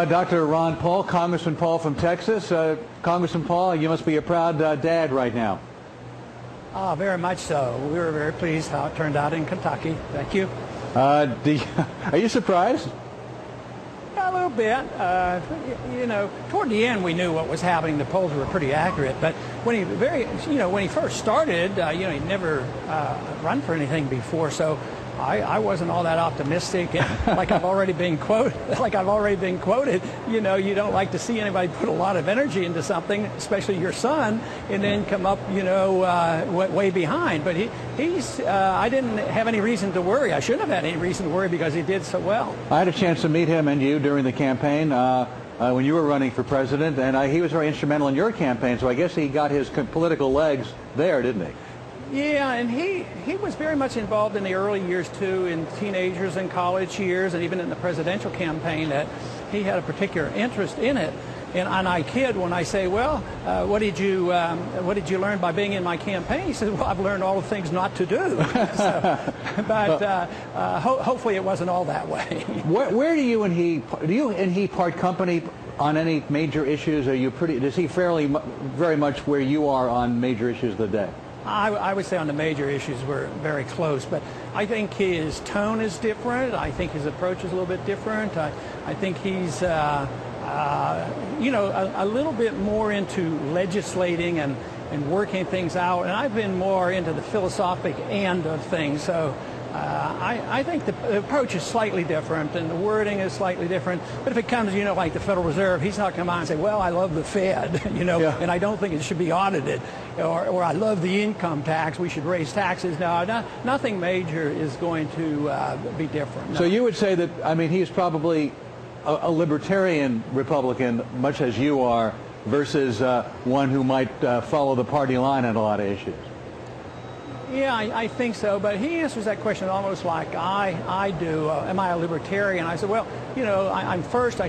Dr. Ron Paul, Congressman Paul from Texas. Congressman Paul, you must be a proud dad right now. Very much so. We were very pleased how it turned out in Kentucky. Thank you. Are you surprised? A little bit. You know, toward the end we knew what was happening. The polls were pretty accurate. But when he first started, he'd never run for anything before, so I wasn't all that optimistic. And like I've already been quoted, you don't like to see anybody put a lot of energy into something, especially your son, and then come up, way behind. But I didn't have any reason to worry. I shouldn't have had any reason to worry because he did so well. I had a chance to meet him and you during the campaign when you were running for president, and he was very instrumental in your campaign. So I guess he got his political legs there, didn't he? Yeah, and he was very much involved in the early years, too, in teenagers and college years, and even in the presidential campaign, that he had a particular interest in it. And I kid when I say, well, what did you learn by being in my campaign? He says, well, I've learned all the things not to do. Hopefully it wasn't all that way. Where do you and he part company on any major issues? Is he very much where you are on major issues of the day? I would say on the major issues we're very close, but I think his tone is different. I think his approach is a little bit different. I think he's, a little bit more into legislating and working things out, and I've been more into the philosophic end of things. So I think the approach is slightly different and the wording is slightly different. But if it comes, like the Federal Reserve, he's not going to come on and say, well, I love the Fed, Yeah. and I don't think it should be audited, or I love the income tax, we should raise taxes. No, nothing major is going to be different. No. So you would say that, he's probably a libertarian Republican, much as you are, versus one who might follow the party line on a lot of issues. Yeah, I think so, but he answers that question almost like I do. Am I a libertarian? I said, well, I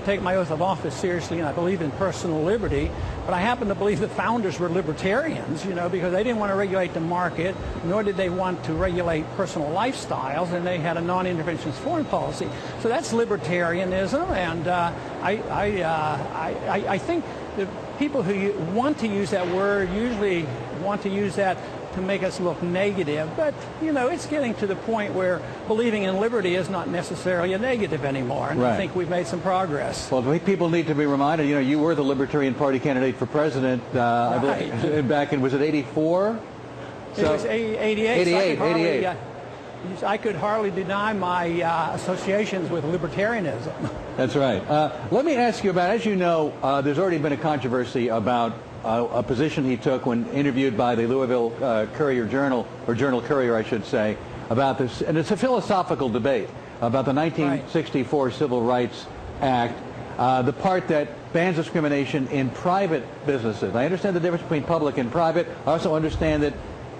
take my oath of office seriously, and I believe in personal liberty, but I happen to believe the founders were libertarians, because they didn't want to regulate the market, nor did they want to regulate personal lifestyles, and they had a non-interventionist foreign policy. So that's libertarianism, and I think the people who want to use that word usually want to use that to make us look negative, but it's getting to the point where believing in liberty is not necessarily a negative anymore, and right. I think we've made some progress. Well, I think people need to be reminded, you were the Libertarian Party candidate for president I believe, back in, was it 84? It was 88. 88. I could hardly deny my associations with libertarianism. That's right. Let me ask you about, as you know, there's already been a controversy about a position he took when interviewed by the Louisville Courier-Journal, or Journal-Courier, I should say, about this, and it's a philosophical debate about the 1964 Right. Civil Rights Act, the part that bans discrimination in private businesses. I understand the difference between public and private. I also understand that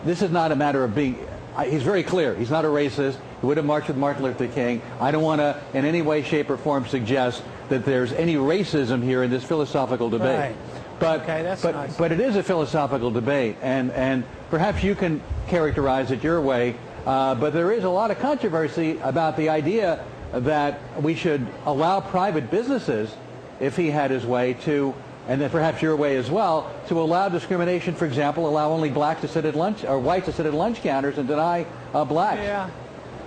this is not a matter of being, he's very clear, he's not a racist, he would have marched with Martin Luther King. I don't want to in any way, shape, or form suggest that there's any racism here in this philosophical debate. Right. But, that's nice. But it is a philosophical debate, and perhaps you can characterize it your way, but there is a lot of controversy about the idea that we should allow private businesses, if he had his way, to, and then perhaps your way as well, to allow discrimination. For example, allow only blacks to sit at lunch, or whites to sit at lunch counters, and deny blacks. Yeah.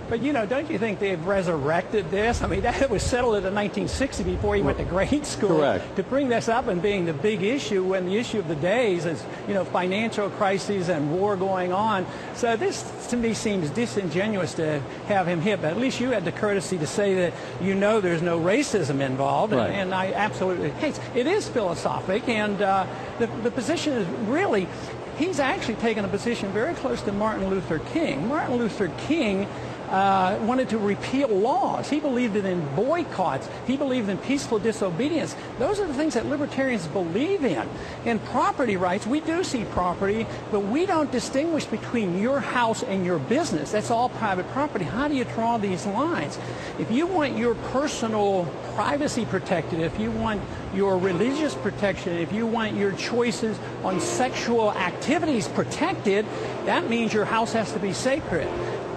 But, don't you think they've resurrected this? That was settled in 1960 before he went to grade school. Correct. To bring this up and being the big issue when the issue of the days is, financial crises and war going on. So this, to me, seems disingenuous to have him hit. But at least you had the courtesy to say that there's no racism involved. Right. And I absolutely hate it. It is philosophic, and the position is really, he's actually taken a position very close to Martin Luther King. Martin Luther King wanted to repeal laws. He believed in boycotts. He believed in peaceful disobedience. Those are the things that libertarians believe in. In property rights, we do see property, but we don't distinguish between your house and your business. That's all private property. How do you draw these lines? If you want your personal privacy protected, if you want your religious protection, if you want your choices on sexual activities protected, that means your house has to be sacred.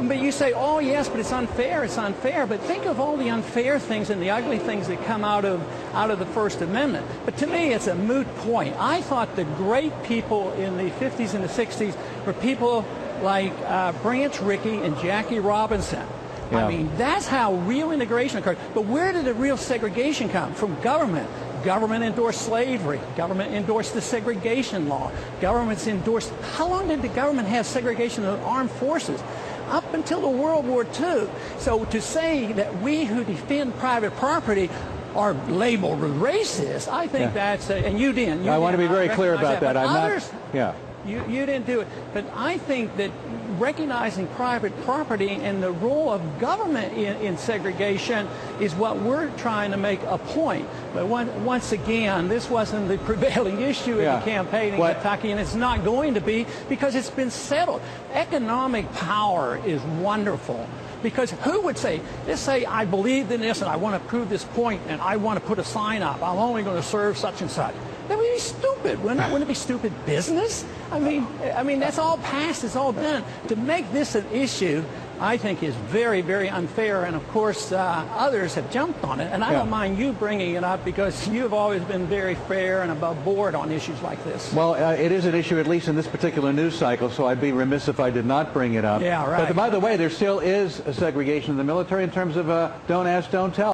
But you say, oh yes, but it's unfair, it's unfair. But think of all the unfair things and the ugly things that come out of the First Amendment. But to me, it's a moot point. I thought the great people in the 50s and the 60s were people like Branch Rickey and Jackie Robinson. Yeah. I mean, that's how real integration occurred. But where did the real segregation come? From government. Government endorsed slavery. Government endorsed the segregation law. Governments endorsed... How long did the government have segregation of the armed forces? Up until the World War II. So to say that we who defend private property are labeled racist, I think that's... and you didn't. I want to be very clear about that. I'm others, not... Yeah. You didn't do it. But I think that recognizing private property and the role of government in segregation is what we're trying to make a point. But once again, this wasn't the prevailing issue in the campaign in Kentucky, and it's not going to be because it's been settled. Economic power is wonderful. Because who would say, let's say I believed in this and I want to prove this point and I want to put a sign up, I'm only going to serve such and such. That would be stupid. Wouldn't it be stupid business? I mean, that's all past, it's all done. To make this an issue, I think is very, very unfair. And of course, others have jumped on it. And I don't mind you bringing it up because you've always been very fair and above board on issues like this. Well, it is an issue, at least in this particular news cycle, so I'd be remiss if I did not bring it up. Yeah, right. But by the way, there still is a segregation in the military in terms of don't ask, don't tell.